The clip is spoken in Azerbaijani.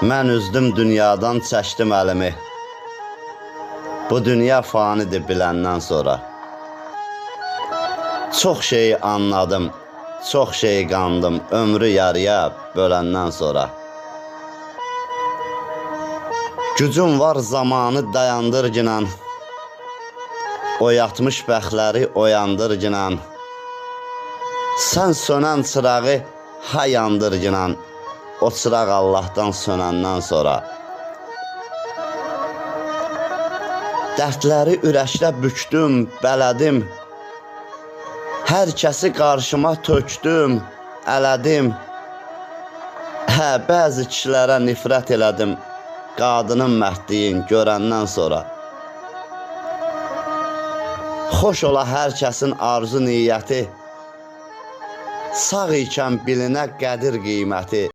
Mən üzdüm dünyadan, çəkdim əlimi. Bu dünya fanidir biləndən sonra. Çox şeyi anladım, çox şeyi qandım, ömrü yarıya böləndən sonra. Gücüm var zamanı dayandır ginan, oyatmış bəxtləri oyandır ginan. Sən sönən çırağı ha yandır ginan, o çıraq Allahdan sönəndən sonra. Dərdləri ürəkdə bükdüm, bələdim. Hər kəsi qarşıma tökdüm, ələdim. Bəzi kişilərə nifrət elədim, qadının mərdliyin görəndən sonra. Xoş ola hər kəsin arzu niyyəti, sağ ikən bilinə qədir qiyməti.